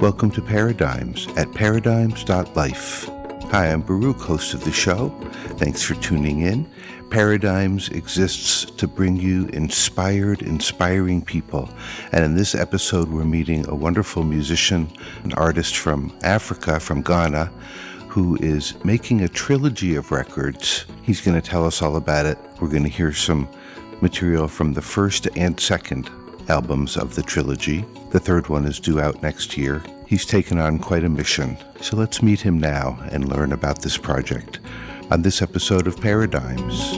Welcome to Paradigms at paradigms.life. Hi, I'm Baruch, host of the show. Thanks for tuning in. Paradigms exists to bring you inspiring people. And in this episode, we're meeting a wonderful musician, an artist from Africa, from Ghana, who is making a trilogy of records. He's going to tell us all about it. We're going to hear some material from the first and second albums of the trilogy. The third one is due out next year. He's taken on quite a mission. So let's meet him now and learn about this project on this episode of Paradigms.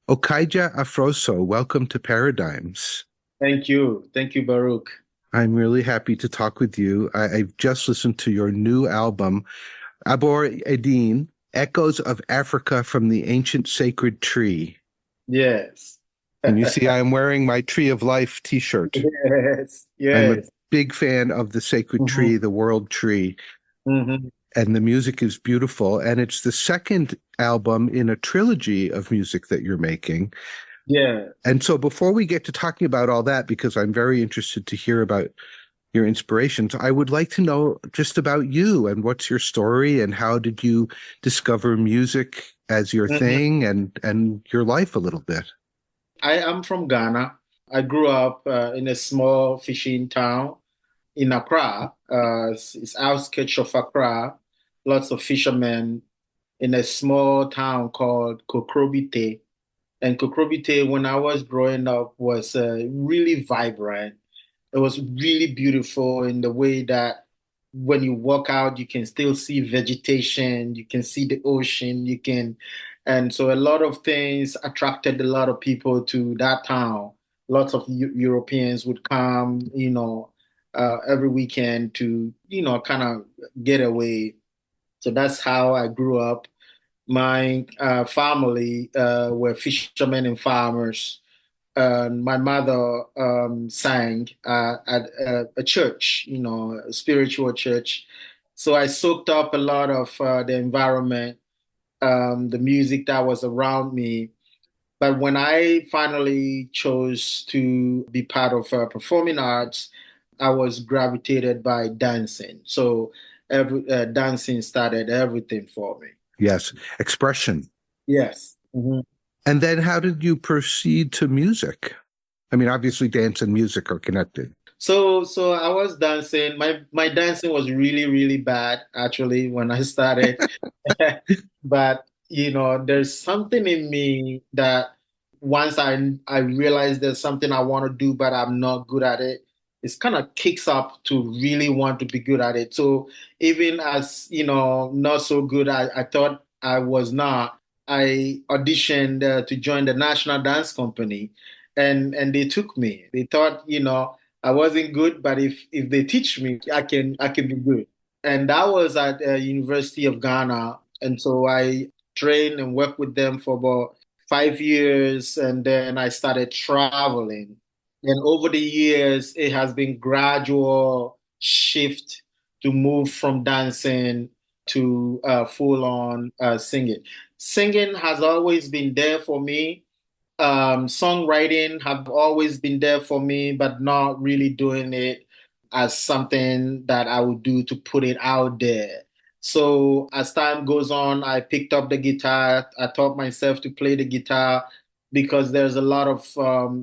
Okaidja Afroso, welcome to Paradigms. Thank you. Thank you, Baruch. I'm really happy to talk with you. I've just listened to your new album, ÀBޮR, Echoes of Africa from the Ancient Sacred Tree. Yes. And you see, I'm wearing my Tree of Life t-shirt. Yes. I'm a big fan of the sacred tree, the world tree. And the music is beautiful. And it's the second album in a trilogy of music that you're making. Yeah. And so before we get to talking about all that, because I'm very interested to hear about your inspirations, I would like to know just about you and what's your story and how did you discover music as your thing and your life a little bit. I am from Ghana. I grew up in a small fishing town in Accra. It's outskirts of Accra. Lots of fishermen in a small town called Kokrobite. And Kokrobite, when I was growing up, was really vibrant. It was really beautiful in the way that when you walk out, you can still see vegetation, you can see the ocean, and so a lot of things attracted a lot of people to that town. Lots of Europeans would come, every weekend to, kind of get away. So that's how I grew up. My family were fishermen and farmers. My mother sang at a church, a spiritual church. So I soaked up a lot of the environment, the music that was around me. But when I finally chose to be part of performing arts, I was gravitated by dancing. So dancing started everything for me. Yes, expression. Yes. Mm-hmm. And then how did you proceed to music? I mean, obviously dance and music are connected. So I was dancing. My dancing was really, really bad, actually, when I started. But, there's something in me that once I realized there's something I want to do, but I'm not good at it, it kind of kicks up to really want to be good at it. So even as, not so good, I thought I was not. I auditioned to join the National Dance Company, and they took me. They thought, I wasn't good, but if they teach me, I can be good. And that was at University of Ghana, and so I trained and worked with them for about 5 years, and then I started traveling. And over the years, it has been gradual shift to move from dancing to full-on singing. Singing has always been there for me. Songwriting have always been there for me, but not really doing it as something that I would do to put it out there. So as time goes on, I picked up the guitar. I taught myself to play the guitar because there's a lot of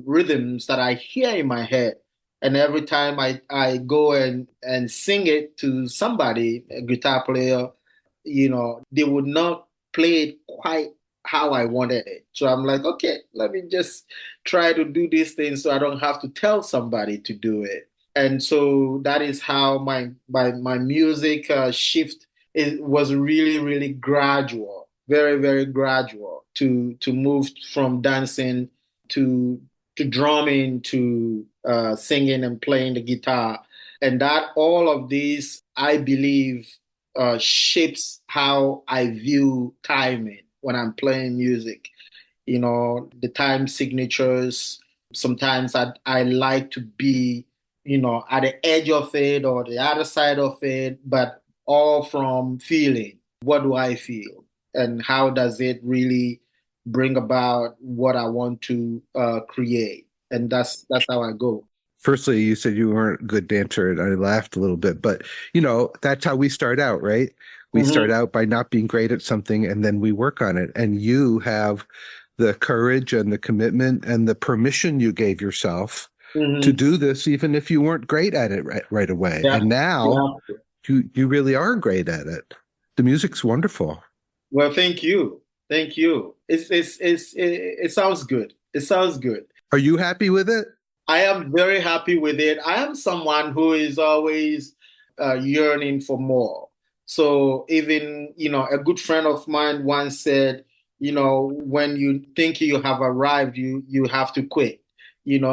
rhythms that I hear in my head. And every time I go and sing it to somebody, a guitar player, they would not play it quite how I wanted it. So I'm like, okay, let me just try to do this thing so I don't have to tell somebody to do it. And so that is how my music shift was really, really gradual, very, very gradual to move from dancing to drumming to singing and playing the guitar. And that all of these, I believe, shapes how I view timing when I'm playing music. The time signatures. Sometimes I like to be, at the edge of it or the other side of it, but all from feeling. What do I feel? And how does it really bring about what I want to create? and that's how I go. Firstly, you said you weren't a good dancer, and I laughed a little bit. But, that's how we start out, right? We start out by not being great at something, and then we work on it. And you have the courage and the commitment and the permission you gave yourself to do this, even if you weren't great at it right away. Yeah. And now you really are great at it. The music's wonderful. Well, thank you. Thank you. It sounds good. It sounds good. Are you happy with it? I am very happy with it. I am someone who is always yearning for more. So even, a good friend of mine once said, when you think you have arrived, you have to quit,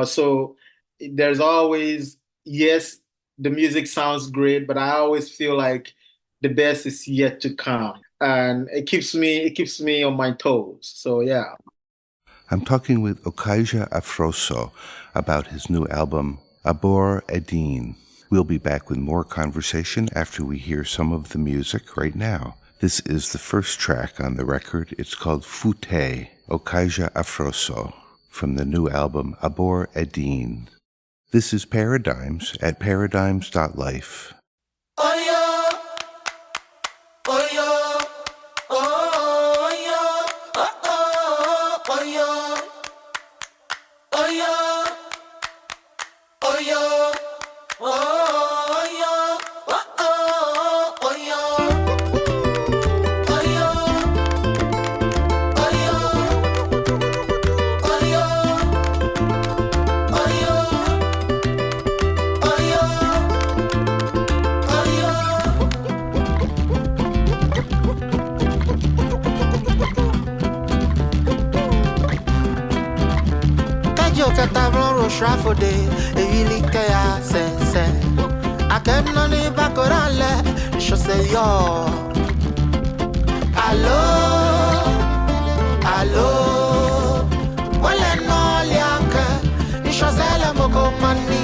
so there's always, yes, the music sounds great, but I always feel like the best is yet to come. And it keeps me on my toes. So, yeah. I'm talking with Okaidja Afroso about his new album, ÀBޮR ÉDI. We'll be back with more conversation after we hear some of the music right now. This is the first track on the record. It's called Fute, Okaidja Afroso, from the new album ÀBޮR ÉDI. This is Paradigms at paradigms.life. Shafode, really kaya sense. I can't none back around le, she say yo. Allo, wale no lianke, she say le moko mani,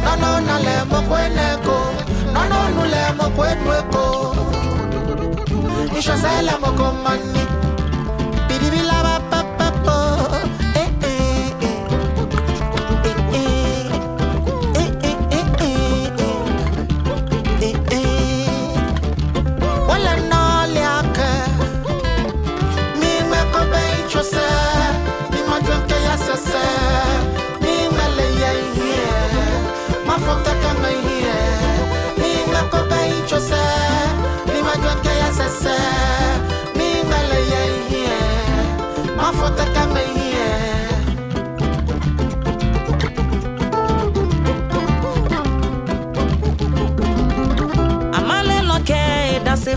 no le moko eneko, no le moko enweko. She say le moko mani, bidibila ba pa pa po.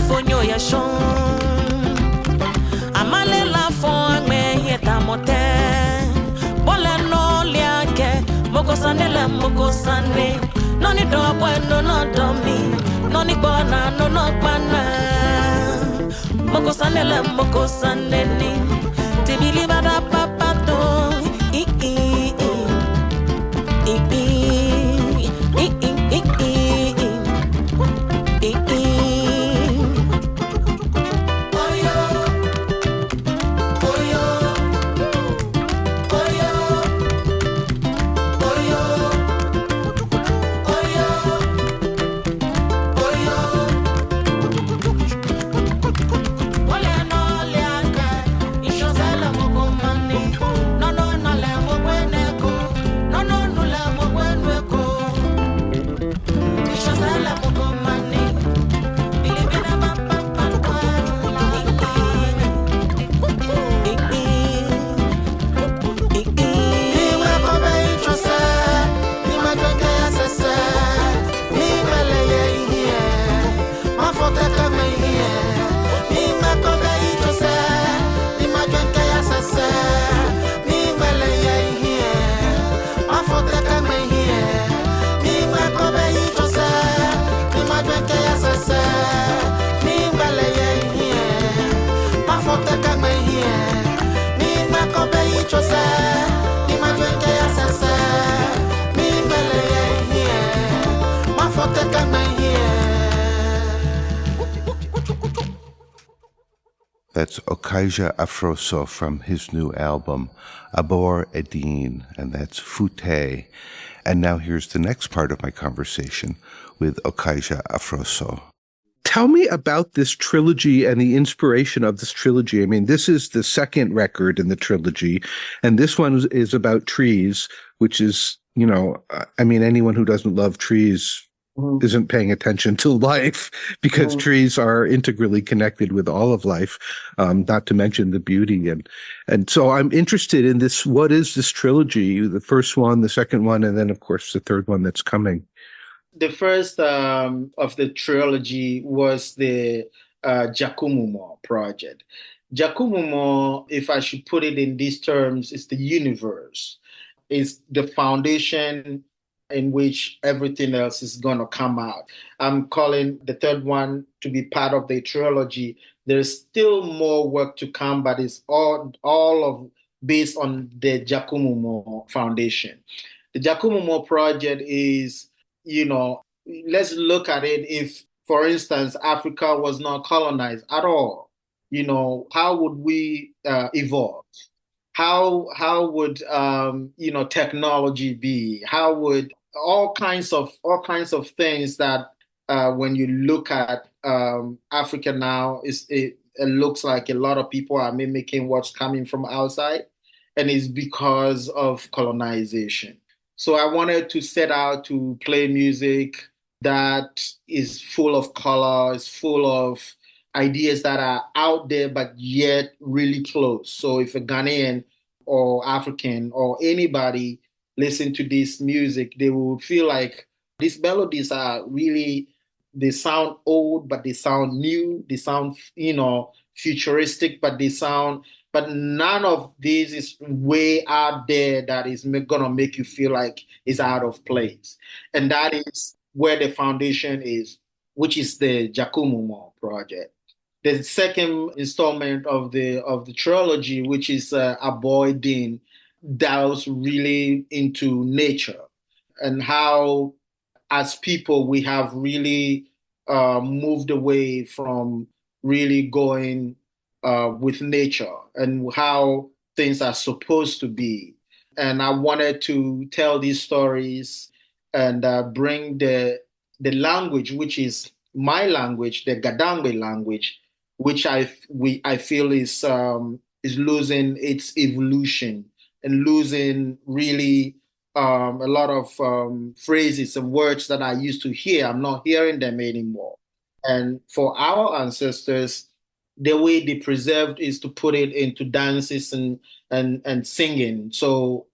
Fonyo ya shon amale la fon me yeta mote bola no liake mogosane la mogosane noni do bueno no do mi noni bona no pana mogosane la mogosane ni tibili bada papato i That's Okaidja Afroso from his new album, ÀBޮR and that's Fute. And now here's the next part of my conversation with Okaidja Afroso. Tell me about this trilogy and the inspiration of this trilogy. I mean, this is the second record in the trilogy, and this one is about trees, which is, anyone who doesn't love trees isn't paying attention to life, because trees are integrally connected with all of life, not to mention the beauty. And so I'm interested in this. What is this trilogy? The first one, the second one, and then, of course, the third one that's coming. The first of the trilogy was the JAKU MUMOR project. JAKU MUMOR, if I should put it in these terms, is the universe. It's the foundation in which everything else is going to come out. I'm calling the third one to be part of the trilogy. There's still more work to come, but it's all based on the JAKU MUMOR foundation. The JAKU MUMOR project is, let's look at it. If, for instance, Africa was not colonized at all, how would we evolve? How would technology be? How would all kinds of things that when you look at Africa now, it looks like a lot of people are mimicking what's coming from outside, and it's because of colonization. So I wanted to set out to play music that is full of color, is full of ideas that are out there, but yet really close. So if a Ghanaian or African or anybody listen to this music, they will feel like these melodies are really, they sound old, but they sound new. They sound, futuristic, but but none of this is way out there that is going to make you feel like it's out of place. And that is where the foundation is, which is the JAKU MUMOR project. The second installment of the trilogy, which is ÀBޮR, delves really into nature and how, as people, we have really moved away from really going with nature and how things are supposed to be. And I wanted to tell these stories and bring the language, which is my language, the Gãdangmé language, which I feel is losing its evolution and losing really a lot of phrases and words that I used to hear. I'm not hearing them anymore. And for our ancestors, the way they preserved is to put it into dances and singing. So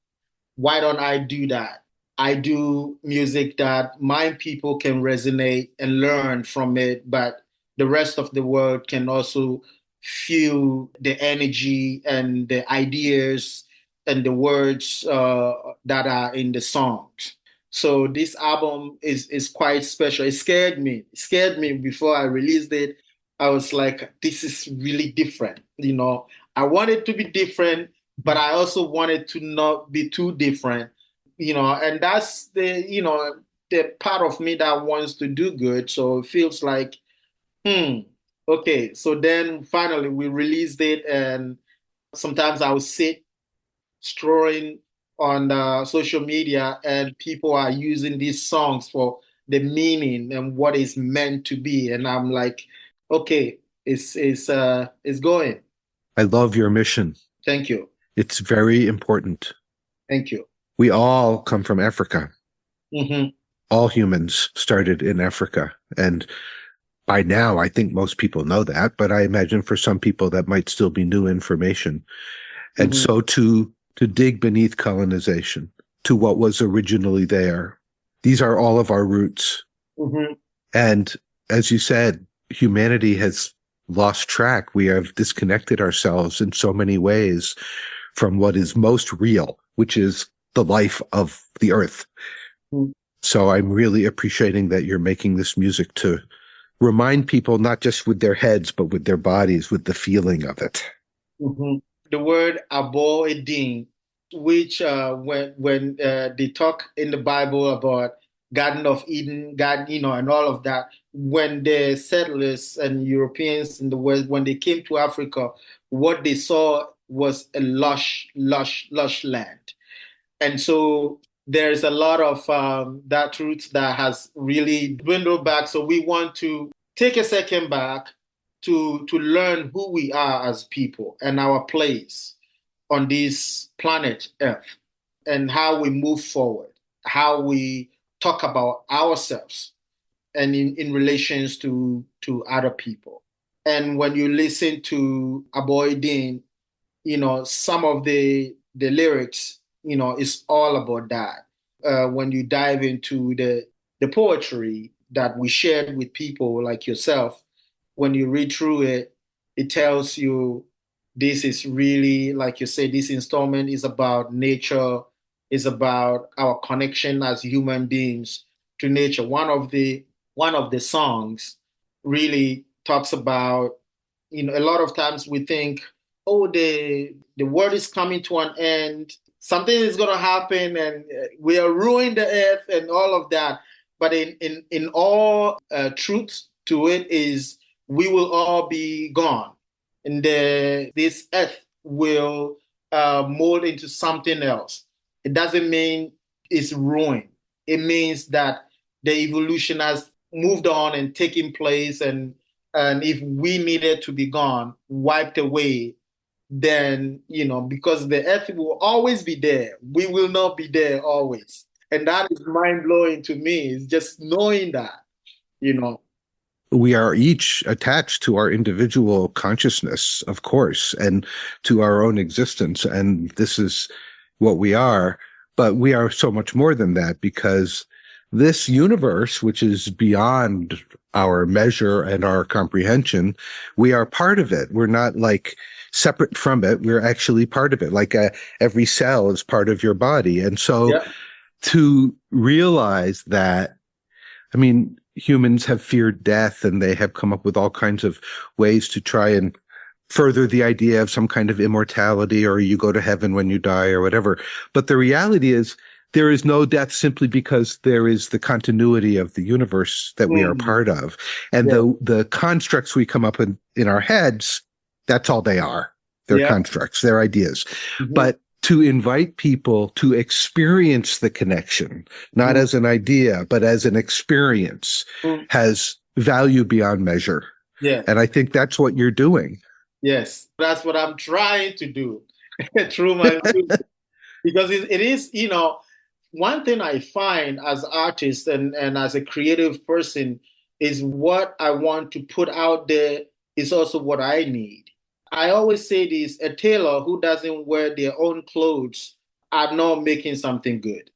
why don't I do that? I do music that my people can resonate and learn from it, but the rest of the world can also feel the energy and the ideas and the words that are in the songs. So this album is quite special. It scared me. It scared me before I released it. I was like, this is really different. I wanted to be different, but I also wanted to not be too different. And that's the part of me that wants to do good. So it feels like, okay. So then finally we released it, and sometimes I would sit strolling on social media, and people are using these songs for the meaning and what is meant to be. And I'm like, okay, it's going. I love your mission. Thank you. It's very important. Thank you. We all come from Africa. Mm-hmm. All humans started in Africa. And by now, I think most people know that, but I imagine for some people that might still be new information. And so to dig beneath colonization, to what was originally there, these are all of our roots. Mm-hmm. And as you said, humanity has lost track. We have disconnected ourselves in so many ways from what is most real, which is the life of the earth. Mm-hmm. So I'm really appreciating that you're making this music to remind people, not just with their heads, but with their bodies, with the feeling of it. Mm-hmm. The word ÀBޮR, which when they talk in the Bible about Garden of Eden, and all of that. When the settlers and Europeans in the West, when they came to Africa, what they saw was a lush, lush, lush land. And so there's a lot of that roots that has really dwindled back. So we want to take a second back to learn who we are as people and our place on this planet Earth and how we move forward, how we talk about ourselves and in relations to other people. And when you listen to avoiding, some of the lyrics, it's all about that. When you dive into the poetry that we shared with people like yourself, when you read through it, it tells you this is really, like you say, this installment is about nature, is about our connection as human beings to nature. One of the songs really talks about, a lot of times we think, oh, the world is coming to an end, something is going to happen, and we are ruining the earth and all of that. But in all truth to it is, we will all be gone, and this earth will mold into something else. It doesn't mean it's ruined. It means that the evolution has moved on and taken place, and if we needed to be gone, wiped away, then, because the earth will always be there, we will not be there always. And that is mind-blowing to me, is just knowing that, We are each attached to our individual consciousness, of course, and to our own existence. And this is what we are. But we are so much more than that, because this universe, which is beyond our measure and our comprehension, we are part of it. We're not like separate from it. We're actually part of it. Like every cell is part of your body. And so to realize that, humans have feared death, and they have come up with all kinds of ways to try and further the idea of some kind of immortality, or you go to heaven when you die or whatever. But the reality is, there is no death simply because there is the continuity of the universe that we are part of. And the constructs we come up with in our heads, that's all they are. They're constructs, they're ideas. Mm-hmm. But to invite people to experience the connection, not as an idea, but as an experience, has value beyond measure. Yeah. And I think that's what you're doing. Yes, that's what I'm trying to do through my music. Because it is, one thing I find as artist and as a creative person is what I want to put out there is also what I need. I always say this, a tailor who doesn't wear their own clothes are not making something good.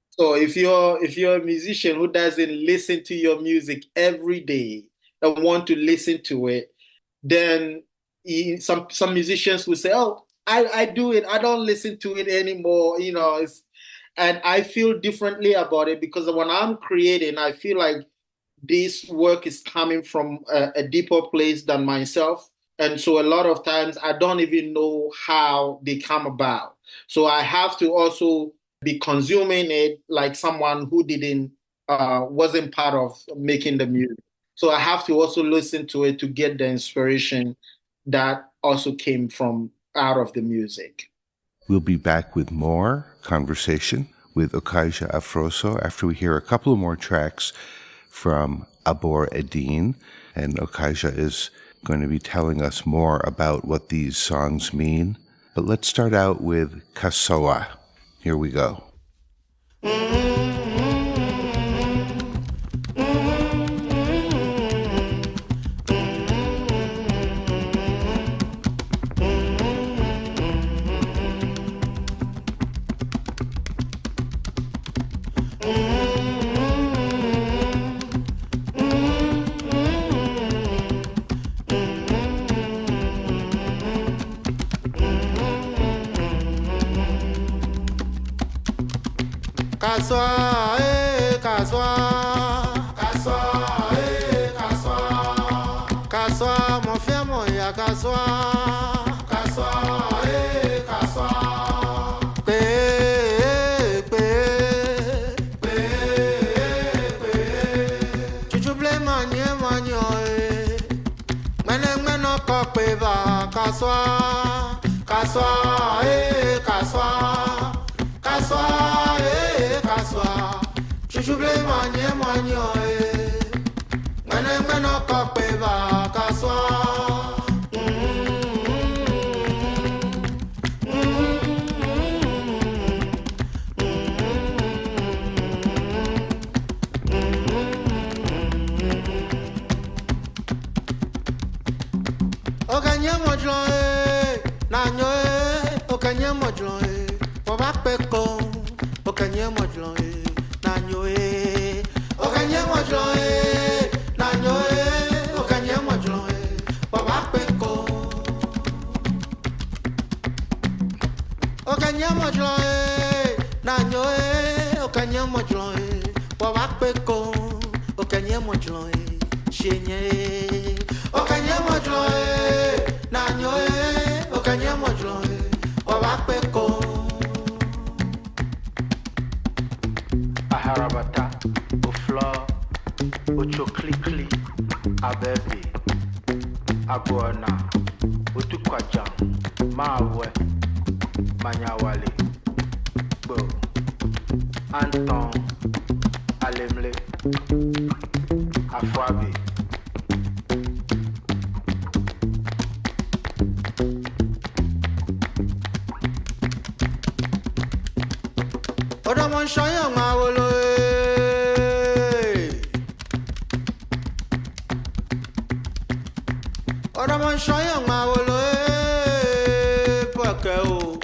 So if you're a musician who doesn't listen to your music every day and want to listen to it, then some musicians will say, oh, I do it, I don't listen to it anymore, and I feel differently about it, because when I'm creating, I feel like this work is coming from a deeper place than myself. And so a lot of times I don't even know how they come about. So I have to also be consuming it like someone who wasn't part of making the music. So I have to also listen to it to get the inspiration that also came from out of the music. We'll be back with more conversation with Okaidja Afroso after we hear a couple of more tracks from ÀBޮR. And Okaidja is going to be telling us more about what these songs mean. But let's start out with Kasoa. Here we go. Kaswa, kaswa, kaswa, kaswa, kaswa, mon frère, mon ya kaswa, kaswa, kaswa, pe, pe, pe, kaswa, kaswa, kaswa, kaswa, kaswa. Chuchuble manye manyo, mene kopeba kaswa. Okanya modlo nanyo okanya modlo oba peko okanya modlo nanyo okanya modlo nanyo okanya modlo oba peko okanya modlo nanyo okanya modlo oba peko okanya modlo shenye okanya modlo nanyo okanya modlo obapeko aharabata oflo ochoklikli abebe agona otukwaja mawe manyawale bo anton alemle afwabi Odamon shaya mawolo Odamon shaya mawolo pakao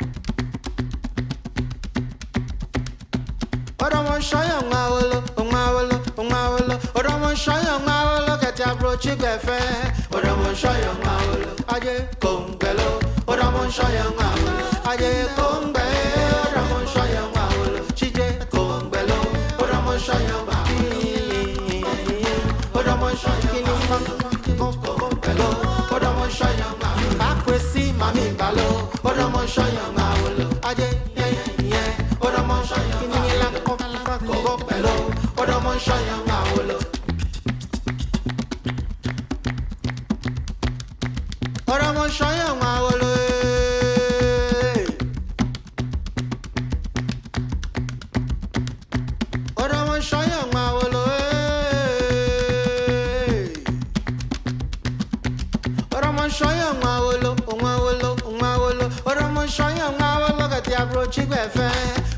Odamon shaya mawolo Odamon shaya mawolo katia brochi befe Odamon shaya mawolo aje kongelo Odamon shaya mawolo aje kongelo Odamon shaya mawolo chije kongelo Odamon shaya mawolo Odamon shaya kongelo Odamon shaya mawolo akwesi mami balo Odamon shaya mawolo aje Odamon shaya kongelo Odamon shaya mawolo Odamon shaya mawolo Odamon shaya mawolo Odamon shaya mawolo Odamon shaya mawolo katia brochi befe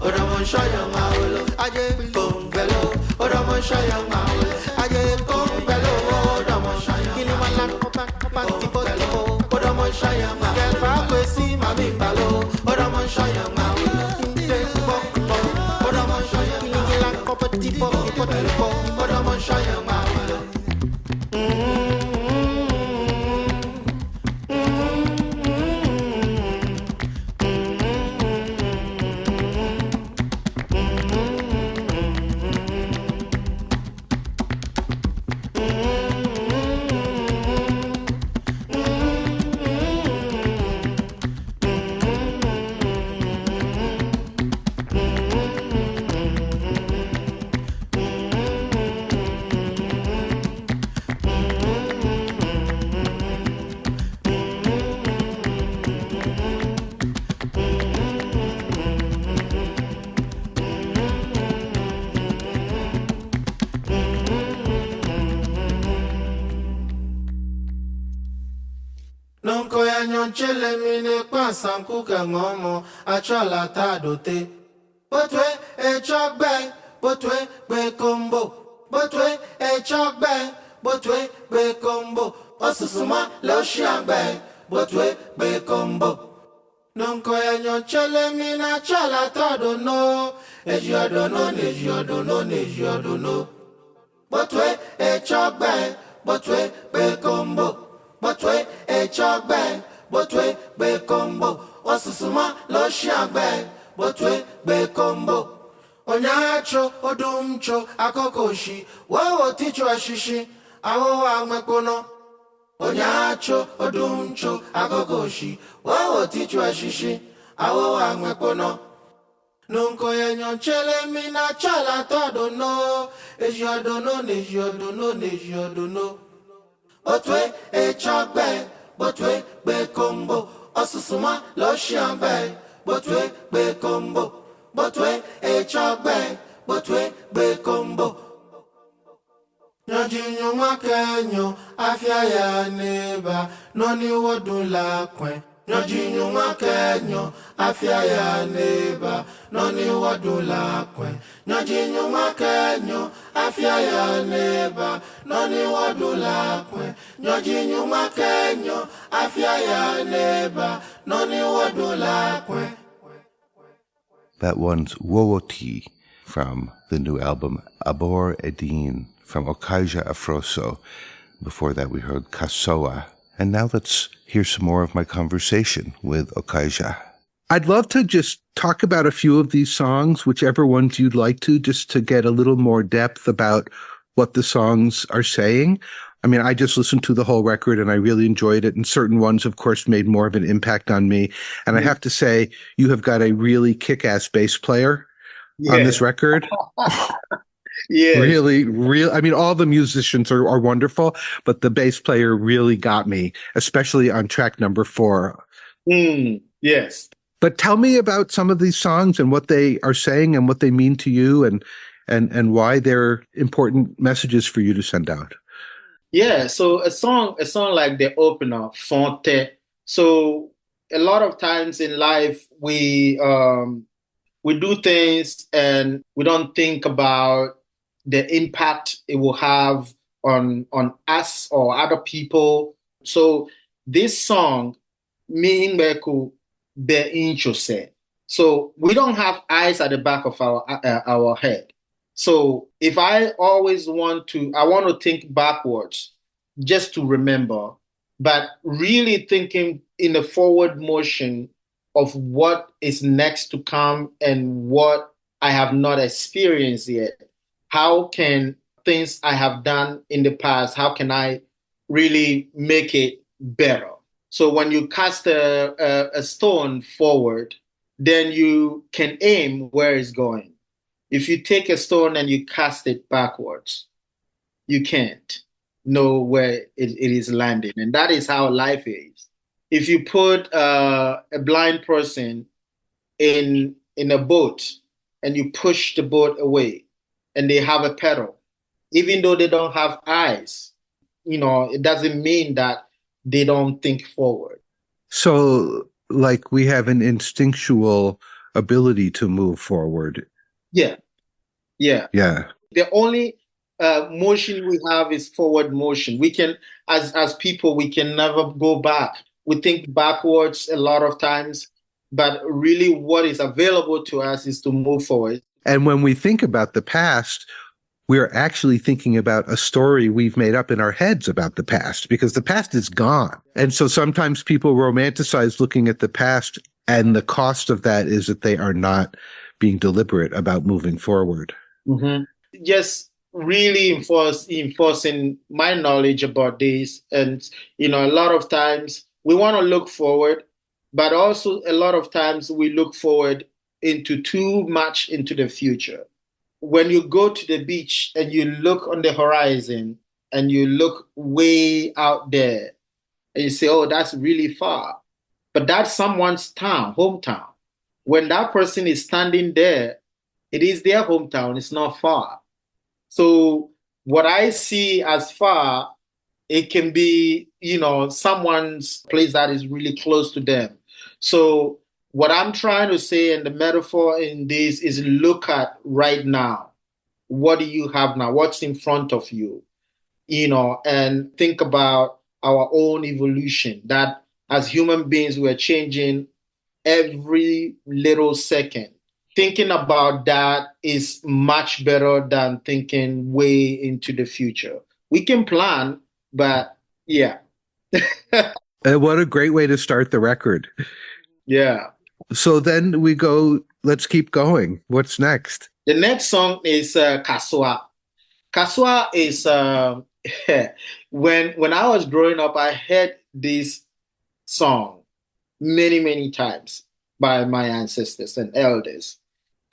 Odamon shaya mawolo aje kongelo Odamon shaya mawolo aje kongelo Odamon shaya kilimala kopa tipo Odamon shaya mawolo pa kwesi mami balo Odamon shaya mawolo Odamon shaya kilimala kopa tipo Odamon shaya mawolo Nonko ya nyonchele mine kwa sanku ke ngomo achola ta dote Botwe e chokbe botwe be kombo Botwe e chokbe botwe be kombo Osusuma lo shiangbe botwe be kombo Nonko ya nyonchele mine achola ta dono Ejiodono Botwe e chokbe botwe be kombo Botwe e chokbe, botwe be kombo Osusuma lo shiangbe, botwe be kombo Onyacho, odumcho, akokoshi Wawo ticho ashishi, awo amwekono Onyacho, odumcho, akokoshi Wawo ticho ashishi, awo amwekono Nunko ye nyonchele mina chala todo no Ejiodono Botwe e chokbe, botwe combo, osusuma, lotion bay, botwe, be combo, botwe, a chalk bay, botwe, be combo. Nyajinyo makanyo, afya ya neba, noni wadula kwen. Nyajinyo makanyo, afya ya neba, noni wadula kwen. Nyajinyo makanyo, afya ya neba, noni wadula kwen. Nyajinyo makanyo, afya ya neba, noni wadula kwen. That one's Wowoti from the new album ÀBޮR ÉDIN from Okaidja Afroso. Before that we heard Kasoa. And now let's hear some more of my conversation with Okaidja. I'd love to just talk about a few of these songs, whichever ones you'd like to, just to get a little more depth about what the songs are saying. I mean, I just listened to the whole record and I really enjoyed it. And certain ones, of course, made more of an impact on me. And I have to say, you have got a really kick-ass bass player on this record. Yeah. Really, I mean, all the musicians are wonderful, but the bass player really got me, especially on track number 4. Yes. But tell me about some of these songs and what they are saying and what they mean to you and why they're important messages for you to send out. Yeah, so a song like the opener, Fonte. So a lot of times in life we do things and we don't think about the impact it will have on us or other people. So this song, Me Meku Be Inchose. So we don't have eyes at the back of our head. So if I always want to think backwards just to remember, but really thinking in a forward motion of what is next to come and what I have not experienced yet. How can things I have done in the past, how can I really make it better? So when you cast a stone forward, then you can aim where it's going. If you take a stone and you cast it backwards, you can't know where it is landing. And that is how life is. If you put a blind person in a boat and you push the boat away and they have a pedal, even though they don't have eyes, it doesn't mean that they don't think forward. So, like, we have an instinctual ability to move forward. Yeah. The only motion we have is forward motion. We can, as people, we can never go back. We think backwards a lot of times, but really what is available to us is to move forward. And when we think about the past, we're actually thinking about a story we've made up in our heads about the past, because the past is gone. And so sometimes people romanticize looking at the past, and the cost of that is that they are not being deliberate about moving forward. Mm-hmm. Just really enforcing my knowledge about this. And, a lot of times we want to look forward, but also a lot of times we look forward into too much into the future. When you go to the beach and you look on the horizon and you look way out there and you say, oh, that's really far. But that's someone's hometown. When that person is standing there, it is their hometown. It's not far. So what I see as far, it can be, someone's place that is really close to them. So what I'm trying to say, and the metaphor in this, is look at right now. What do you have now? What's in front of you? And think about our own evolution, that as human beings, we're changing every little second. Thinking about that is much better than thinking way into the future. We can plan, but yeah. What a great way to start the record. Yeah. So then we go, let's keep going. What's next? The next song is Kasoa. Kasoa is, when I was growing up, I heard this song many, many times by my ancestors and elders.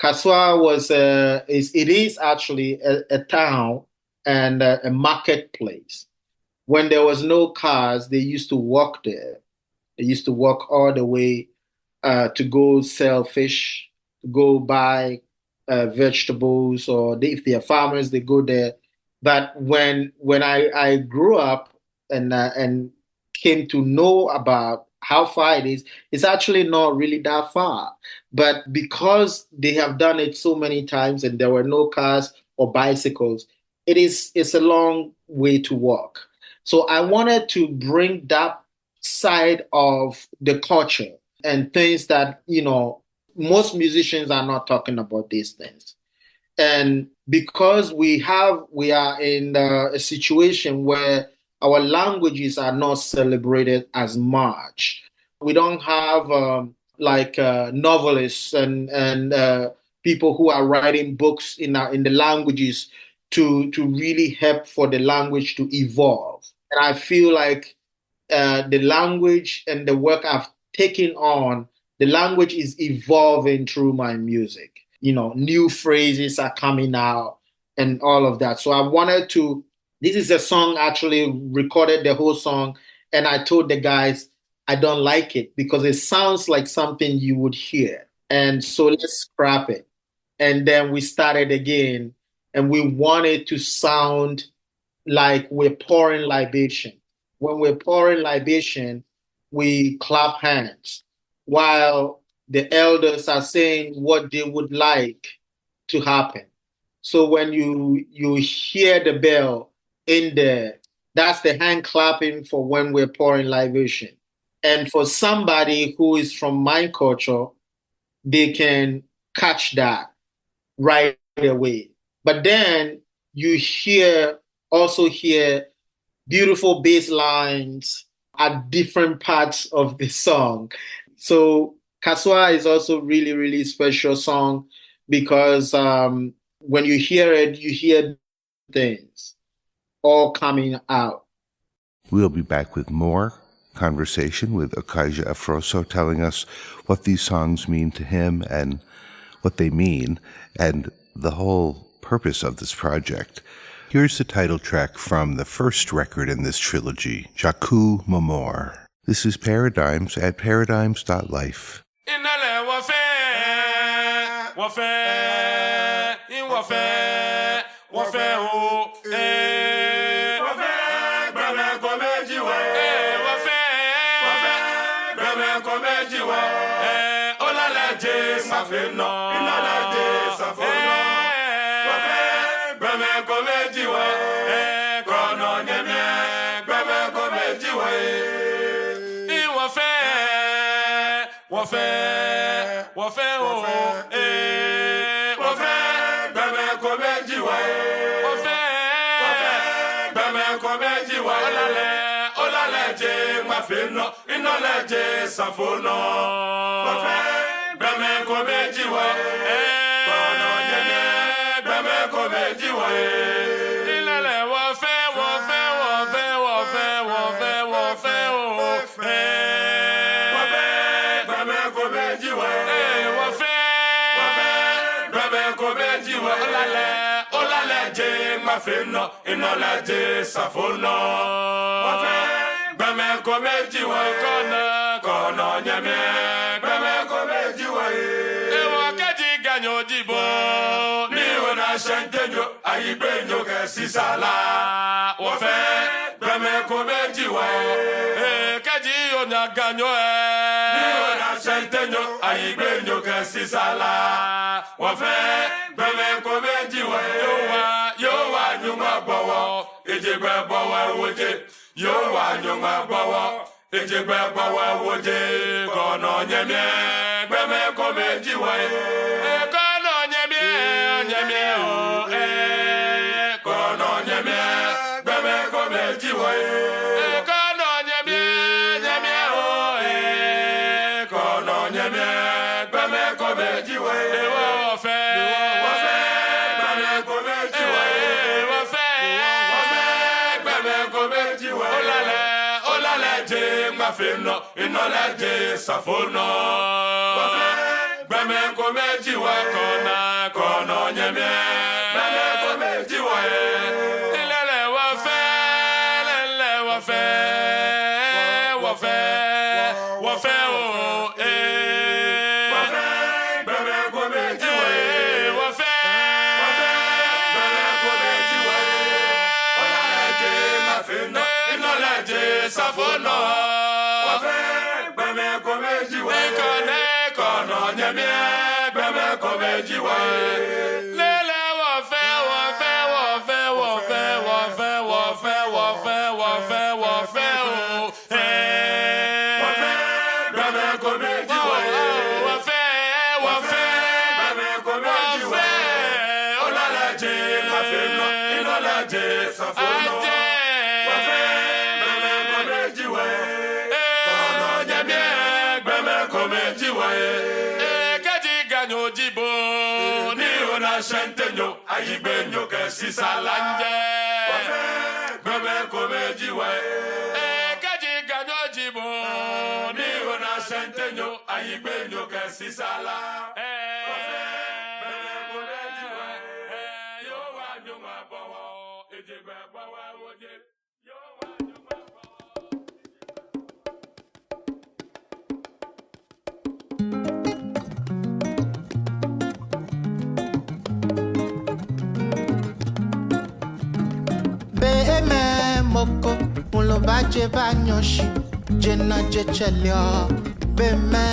Kasoa is actually a town and a marketplace. When there was no cars, they used to walk there. They used to walk all the way to go sell fish, to go buy vegetables, or if they are farmers, they go there. But when I grew up and came to know about how far it is, it's actually not really that far. But because they have done it so many times and there were no cars or bicycles, it's a long way to walk. So I wanted to bring that side of the culture and things that, most musicians are not talking about these things. And because we are in a situation where our languages are not celebrated as much. We don't have novelists and people who are writing books in the languages to really help for the language to evolve. And I feel like the language and the work I've taken on, the language is evolving through my music. New phrases are coming out and all of that. So I wanted to, this is a song, actually recorded the whole song, and I told the guys I don't like it because it sounds like something you would hear. And so let's scrap it. And then we started again, and we wanted to sound like we're pouring libation. When we're pouring libation, we clap hands while the elders are saying what they would like to happen. So when you hear the bell in there, that's the hand clapping for when we're pouring libation. And for somebody who is from my culture, they can catch that right away. But then you also hear beautiful bass lines at different parts of the song. So Kaswa is also really, really special song because when you hear it, you hear things all coming out. We'll be back with more conversation with Okaidja Afroso, telling us what these songs mean to him and what they mean and the whole purpose of this project. Here's the title track from the first record in this trilogy, JAKU MUMOR. This is Paradigms at paradigms.life. safono wafe gbeme komeji wa ikone kono nyame gbeme komeji wa lele wafe wafe wafe wafe wafe wafe wafe wafe wafe o wafe gbeme komeji wa wafe wafe gbeme komeji wa olalaje mafeno inolaje safono wafe gbeme komeji wa kono nyame gbeme komeji wa kaji ganyo jibo ni ona shentenyo ayibenyo kesisalanje wafe gbeme komeji wa kaji ganyo jibo ni ona shentenyo ayibenyo kesisala wafe gbeme komeji wa yo wa nyuma bawo ejebe bawa woje yo wa nyuma bawo Beme moko mulo baje banyoshi jena jechelio beme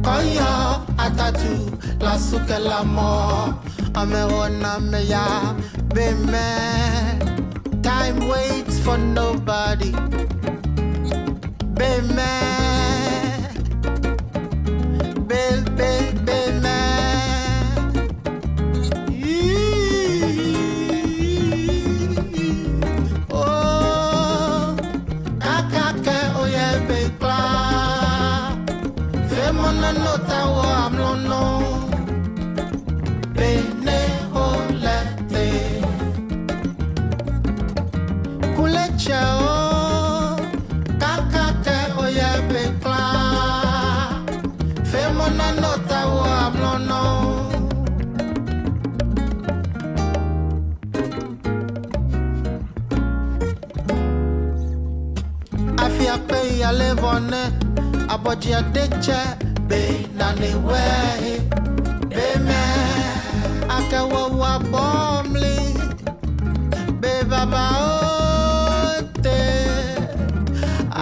koyo atatu la suke la mo amewona meya beme time waits for nobody beme beme nota wa amlono bene olete kulecha o kakake oya bekla femona nota wa amlono afia pe ya levone aboji adeche be nani way be me akawa wa bomli be baba ote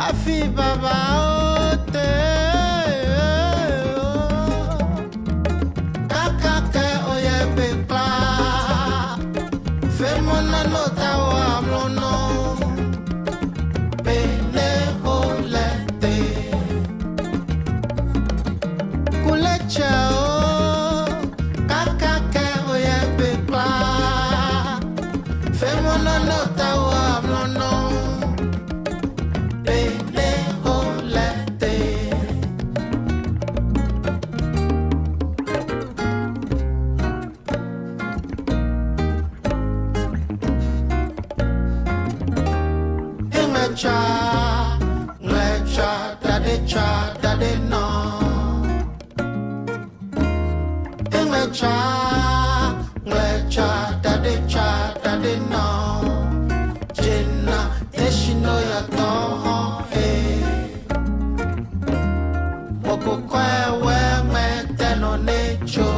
afi baba ote kakake oye be kla femona nota wa mlono be ne olete chao kakake oye bekla femona nota wa mlono bene olete nglecha dade no nglecha dade no jena teshino ya toho moko kwewe meteno necho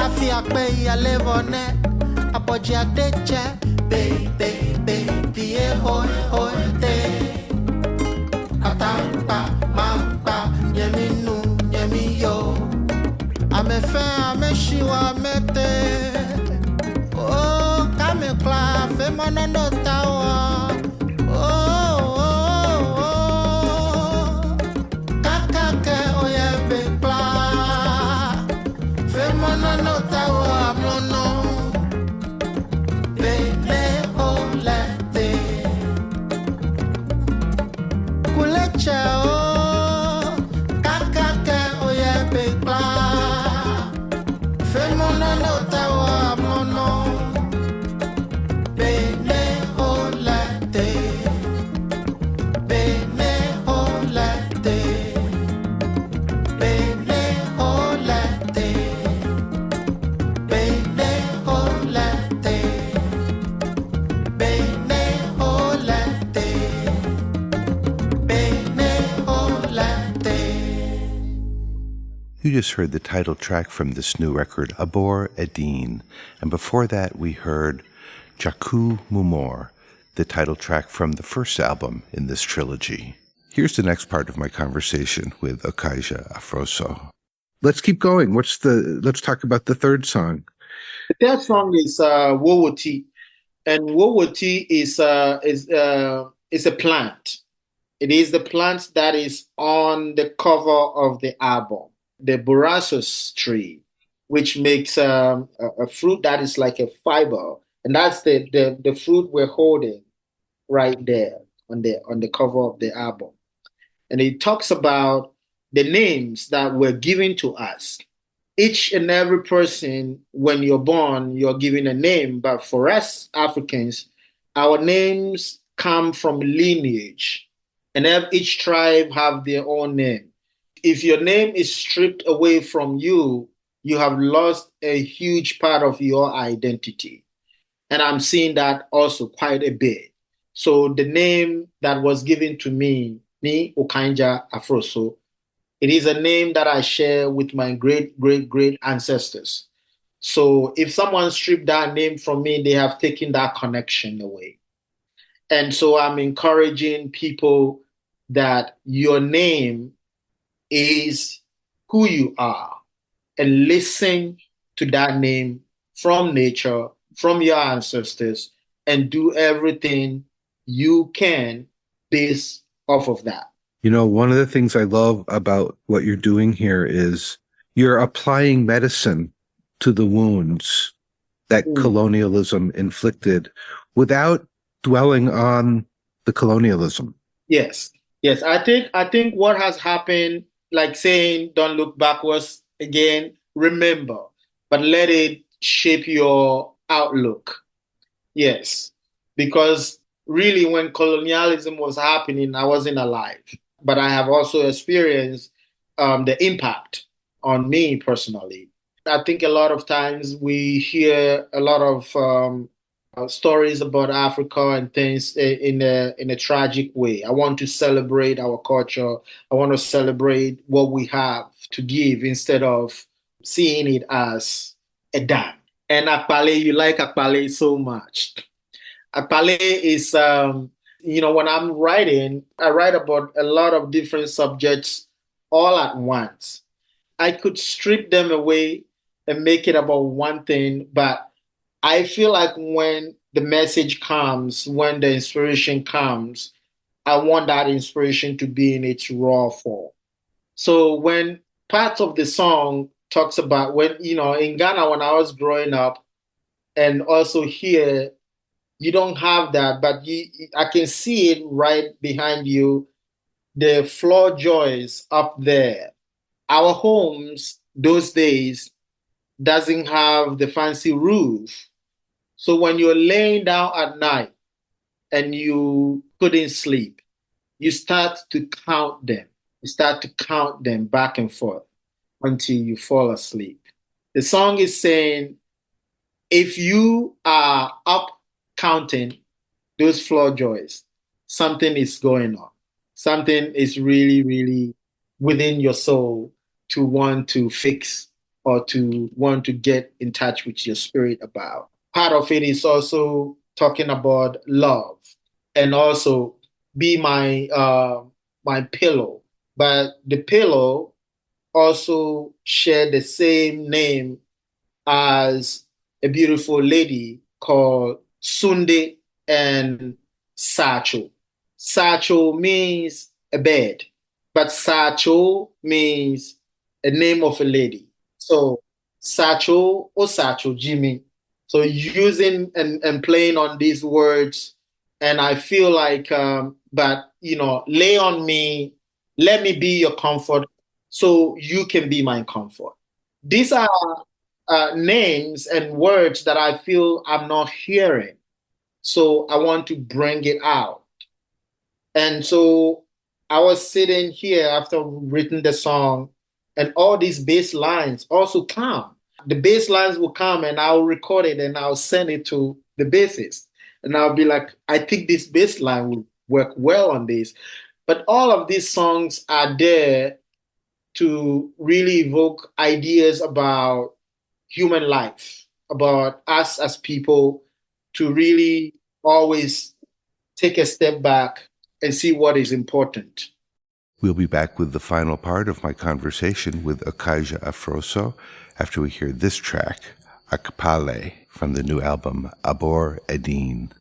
afia pe ya levone aboji adeche baby hoy te atampa mampa nyeminu nyemiyo ame fe ame shiwa mete oh kame kla fe monono tawa kakake oye be kla fe monono tawa mono bene olete kuleche oh kakake oye be kla femona nota wa mono bene olete bene olete bene olete bene olete bene olete bene olete. You just heard the title track from this new record, ÀBޮR, and before that we heard JAKU MUMOR, the title track from the first album in this trilogy. Here's the next part of my conversation with Okaidja Afroso. Let's keep going. Let's talk about the third song. The third song is Wowoti, and Wowoti is a plant. It is the plant that is on the cover of the album, the Borassus tree, which makes a fruit that is like a fiber, and that's the fruit we're holding right there on the cover of the album. And it talks about the names that were given to us. Each and every person, when you're born, you're given a name. But for us Africans, our names come from lineage. And each tribe have their own name. If your name is stripped away from you, you have lost a huge part of your identity. And I'm seeing that also quite a bit. So the name that was given to me, Okaidja Afroso, it is a name that I share with my great, great, great ancestors. So if someone stripped that name from me, they have taken that connection away. And so I'm encouraging people that your name is who you are, and listen to that name from nature, from your ancestors, and do everything you can based off of that. You know, one of the things I love about what you're doing here is you're applying medicine to the wounds that colonialism inflicted without dwelling on the colonialism. Yes. I think what has happened, like saying, don't look backwards again, remember, but let it shape your outlook. Yes. Because really, when colonialism was happening, I wasn't alive. But I have also experienced the impact on me personally. I think a lot of times we hear a lot of stories about Africa and things in a tragic way. I want to celebrate our culture. I want to celebrate what we have to give instead of seeing it as a dam. And Akpale, you like Akpale so much. Akpale is, when I'm writing, I write about a lot of different subjects all at once. I could strip them away and make it about one thing, but I feel like when the message comes, when the inspiration comes, I want that inspiration to be in its raw form. So when part of the song talks about in Ghana, when I was growing up, and also here, you don't have that, but I can see it right behind you, the floor joists up there. Our homes those days doesn't have the fancy roof. So when you're laying down at night and you couldn't sleep, you start to count them. You start to count them back and forth until you fall asleep. The song is saying, if you are up counting those floor joists, something is going on. Something is really, really within your soul to want to fix or to want to get in touch with your spirit about. Part of it is also talking about love and also be my pillow. But the pillow also share the same name as a beautiful lady called Sunde and Sacho. Sacho means a bed, but Sacho means a name of a lady. So Sacho or Sacho Jimmy. So using and playing on these words, and I feel like, lay on me, let me be your comfort so you can be my comfort. These are names and words that I feel I'm not hearing. So I want to bring it out. And so I was sitting here after written the song, and all these bass lines also come. The bass lines will come and I'll record it and I'll send it to the bassist. And I'll be like, I think this bass line will work well on this. But all of these songs are there to really evoke ideas about human life, about us as people, to really always take a step back and see what is important. We'll be back with the final part of my conversation with Okaidja Afroso after we hear this track, Akpale, from the new album ÀBޮR ÉDIN.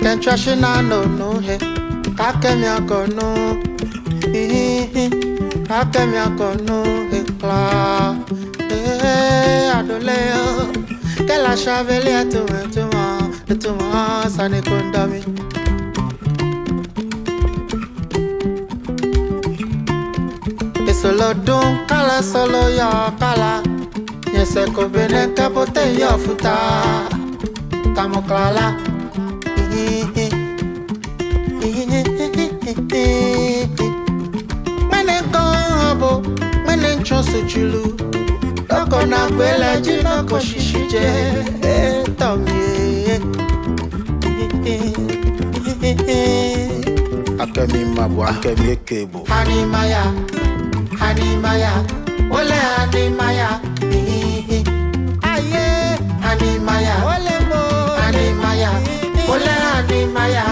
Kentrashina no he kakemia kono kakemia kono he kla adoleo kela shavele tuma sane kondami esolo don kala solo ya kala nyese ko bene kapote ya futa tamoklala Mene go mene chosu chulu Doko na kwela jino ko shishije Tomie Akemi mabu akemi ekebo Hani maya Ole hani maya Aye hani maya Ole mo hani maya Ole hani maya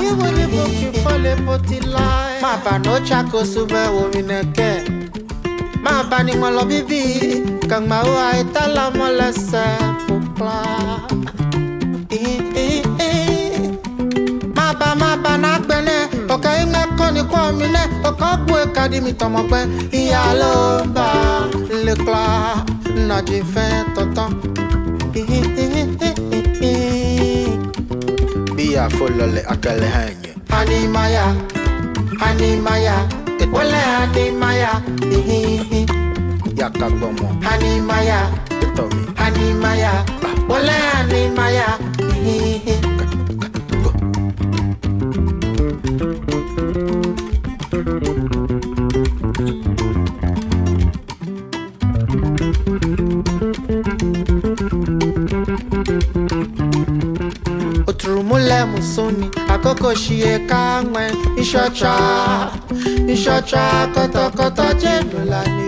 Ma ba no chako sube wo mineke Ma ba ni mo lo bibi Kang ma wa itala mo lese fukla Ma ba na gbene Oka inga koni kwa mine Oka bue kadi mi tomo gben Iya lo ba le kla Na jifin tonton Biya folole akele hanye Hani maya Wale hani maya Yakagbomo Hani maya Tomi Hani maya Wale hani maya Oturumule musoni akoko shie kangwe Ishocha koto jenu lani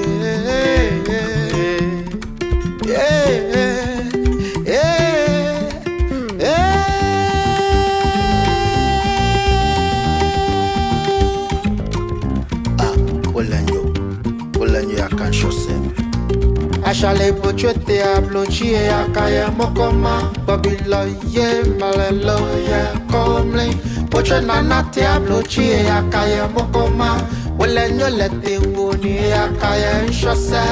Olenyo yakanshose Ashale pochete ablochi e akaya mokoma Babilo ye malelo ye komle Poche nanate ablochi e akaya mokoma Welenyo lete woni e akaya nshose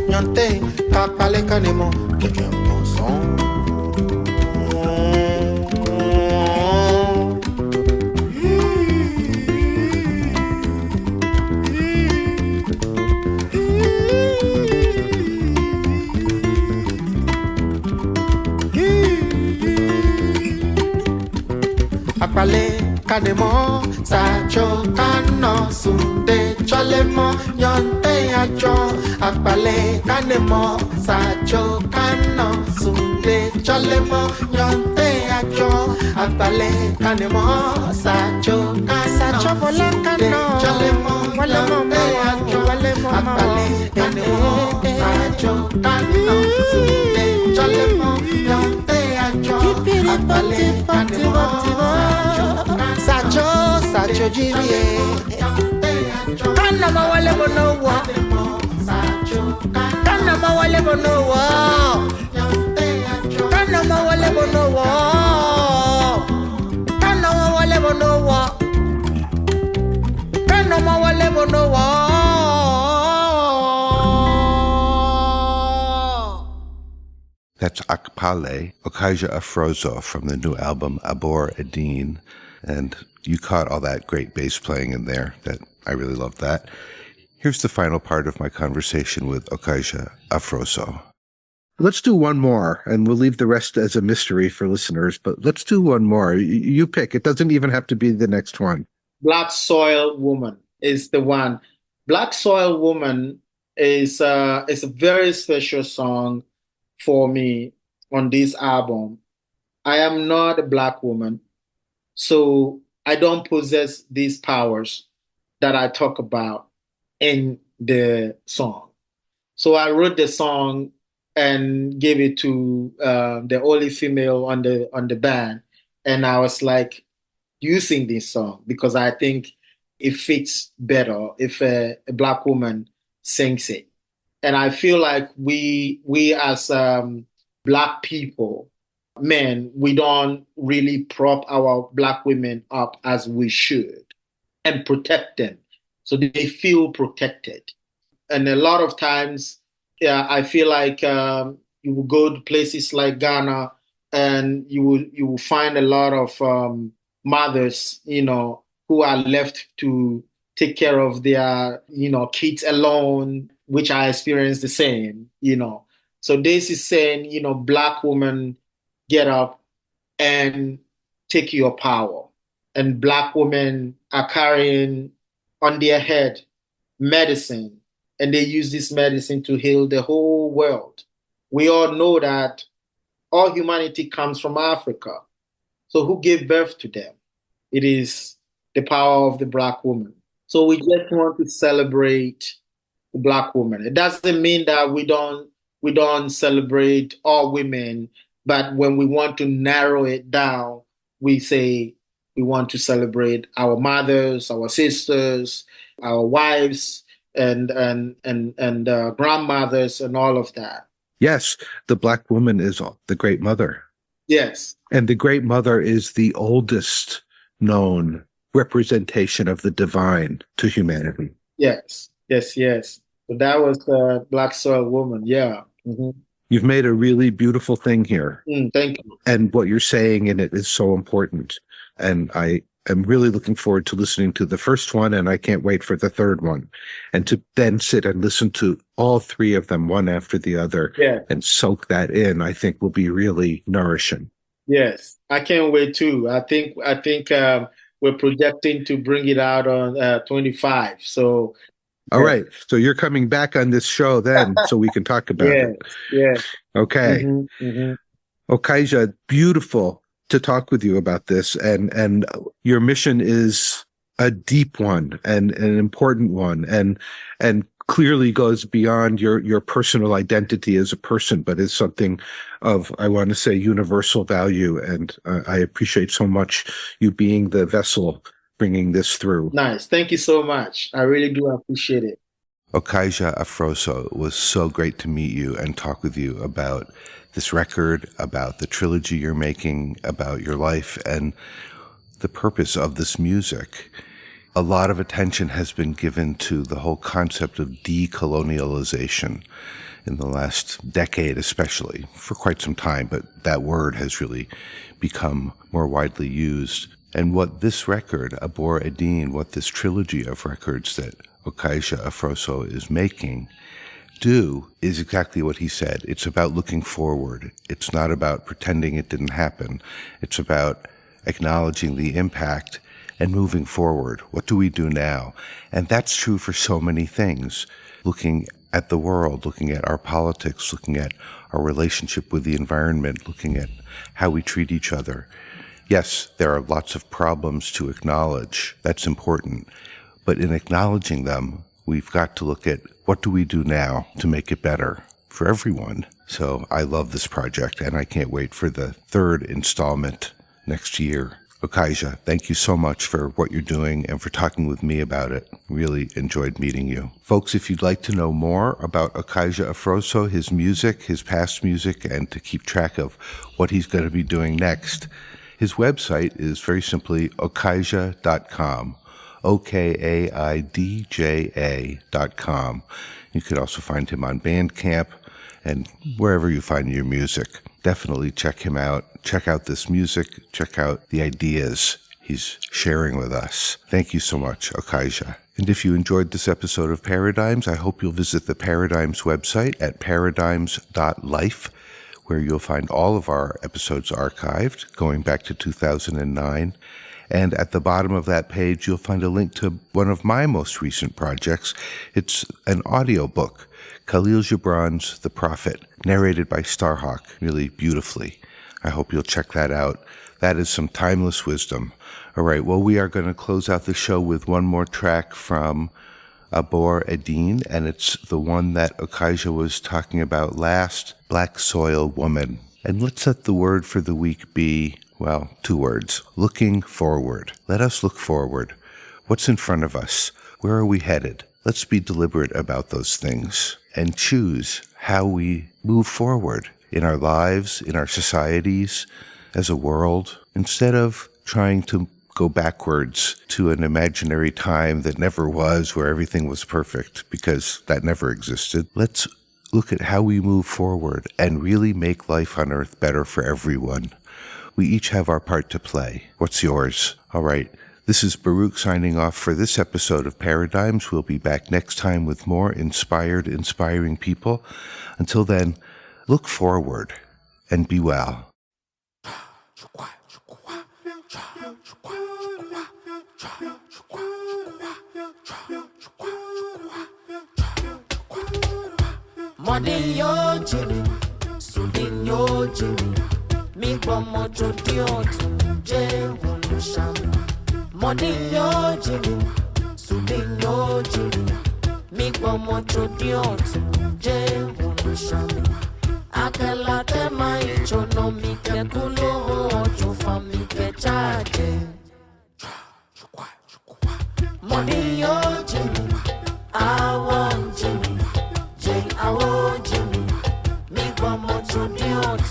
Nyonte kakale kanemo Keje monson Akpale kanemo sacho kano sunde chalemo nyonte ajo Akpale kanemo sacho kano sunde chalemo nyonte ajo Akpale kanemo sacho bola kano chalemo nyonte ajo Akpale kanemo sacho kano sunde chalemo nyonte ajo Akpale kanemo Sacho jirie Kana mawale bonowa Kana mawale bonowa Kana mawale bonowa Kana mawale bonowa Kana mawale bonowa That's Akpale, Okaidja Afroso from the new album ÀBޮR ÉDIN. And you caught all that great bass playing in there. I really loved that. Here's the final part of my conversation with Okaidja Afroso. Let's do one more, and we'll leave the rest as a mystery for listeners, but let's do one more. You pick. It doesn't even have to be the next one. Black Soil Woman is the one. Black Soil Woman is a very special song for me on this album. I am not a Black woman, so I don't possess these powers that I talk about in the song. So I wrote the song and gave it to the only female on the band, and I was like, "You sing this song because I think it fits better if a Black woman sings it." And I feel like we as Black people, men, we don't really prop our Black women up as we should and protect them so they feel protected. And a lot of times, yeah, I feel like you will go to places like Ghana, and you will find a lot of mothers, who are left to take care of their, kids alone, which I experienced the same. So this is saying, Black women, get up and take your power. And Black women are carrying on their head medicine, and they use this medicine to heal the whole world. We all know that all humanity comes from Africa. So who gave birth to them? It is the power of the Black woman. So we just want to celebrate the Black woman. It doesn't mean that we don't celebrate all women, but when we want to narrow it down, we say we want to celebrate our mothers, our sisters, our wives, and grandmothers, and all of that. Yes, the Black woman is the Great Mother. Yes. And the Great Mother is the oldest known representation of the divine to humanity. Yes. So that was the Black Soil Woman. Yeah. Mm-hmm. You've made a really beautiful thing here. Thank you. And what you're saying in it is so important. And I am really looking forward to listening to the first one, and I can't wait for the third one. And to then sit and listen to all three of them, one after the other, and soak that in, I think will be really nourishing. Yes, I can't wait too. I think we're projecting to bring it out on 25. So. All right. So you're coming back on this show then, so we can talk about it. Yes. Okay. Okaidja, beautiful to talk with you about this, and your mission is a deep one and an important one, and clearly goes beyond your personal identity as a person, but is something of, I want to say, universal value. And I appreciate so much you being the vessel bringing this through. Nice. Thank you so much. I really do appreciate it. Okaidja Afroso, it was so great to meet you and talk with you about this record, about the trilogy you're making, about your life, and the purpose of this music. A lot of attention has been given to the whole concept of decolonialization in the last decade, especially, for quite some time, but that word has really become more widely used. And what this record, ÀBޮR, what this trilogy of records that Okaidja Afroso is making do is exactly what he said. It's about looking forward. It's not about pretending it didn't happen. It's about acknowledging the impact and moving forward. What do we do now? And that's true for so many things. Looking at the world, looking at our politics, looking at our relationship with the environment, looking at how we treat each other. Yes, there are lots of problems to acknowledge. That's important. But in acknowledging them, we've got to look at what do we do now to make it better for everyone. So I love this project, and I can't wait for the third installment next year. Okaidja, thank you so much for what you're doing and for talking with me about it. Really enjoyed meeting you. Folks, if you'd like to know more about Okaidja Afroso, his music, his past music, and to keep track of what he's going to be doing next, his website is very simply okaidja.com. OKAIDJA.com. You could also find him on Bandcamp and wherever you find your music. Definitely check him out. Check out this music. Check out the ideas he's sharing with us. Thank you so much, Okaidja. And if you enjoyed this episode of Paradigms, I hope you'll visit the Paradigms website at paradigms.life, where you'll find all of our episodes archived, going back to 2009. And at the bottom of that page, you'll find a link to one of my most recent projects. It's an audiobook, Khalil Gibran's The Prophet, narrated by Starhawk, really beautifully. I hope you'll check that out. That is some timeless wisdom All right, well, we are going to close out the show with one more track from ÀBޮR, and it's the one that Okaidja was talking about last, Black Soil Woman. And let's let the word for the week be, well, 2 words, looking forward. Let us look forward. What's in front of us? Where are we headed? Let's be deliberate about those things and choose how we move forward in our lives, in our societies, as a world, instead of trying to go backwards to an imaginary time that never was, where everything was perfect, because that never existed. Let's look at how we move forward and really make life on Earth better for everyone. We each have our part to play. What's yours? All right. This is Baruch signing off for this episode of Paradigms. We'll be back next time with more inspiring people. Until then, look forward and be well. Modi yo jini, sudin yo jini, mi bomo jodio je wulushan. Modi yo jini, sudin yo jini, mi bomo jodio je wulushan. Akela te mai chono mi ke kulo ojo fami ke chaje. Modi yo jini, I want jini. I want Jimmy, me one more to the old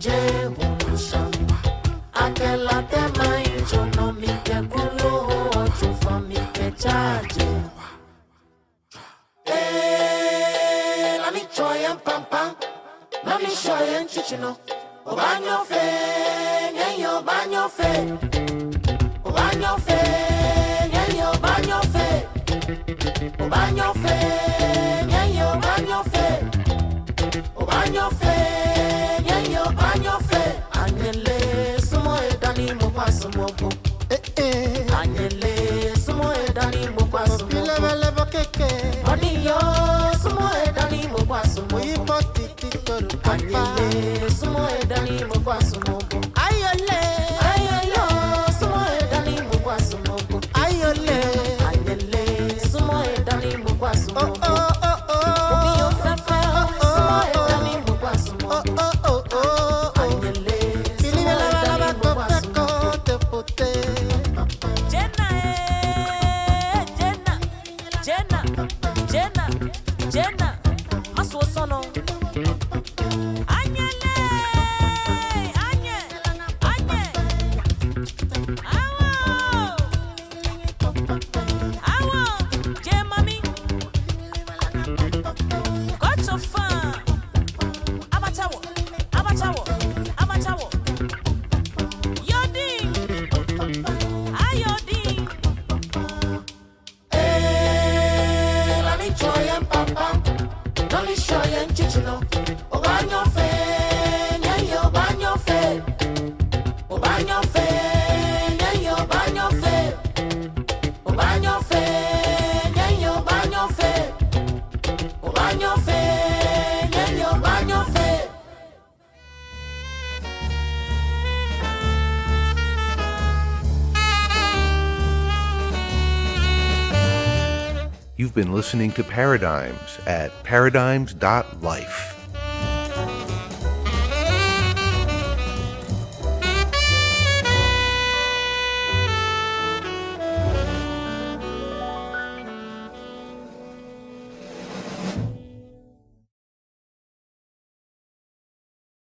J. Wulushan. I can let them mind you know me can go to for me can charge. Eh, let me try and pam pam, let me show you and chichino. Obanyo fe, yeah, yo, banyo fe. Obanyo fe, yeah, yo, banyo fe. Obanyo fe. Banyo fe, yeah yo banyo fe. Anyele sumo edani mo paso mo bo. Anyele sumo edani mo paso mo bo. Leve leve keke. Oni yo sumo edani mo paso mo bo. Ipoti titoru papa. Anyele sumo edani mo paso mo bo. Ayole, ayolo sumo edani mo paso mo bo. Ayole, anyele sumo edani mo paso mo bo. You've been listening to Paradigms at paradigms.life.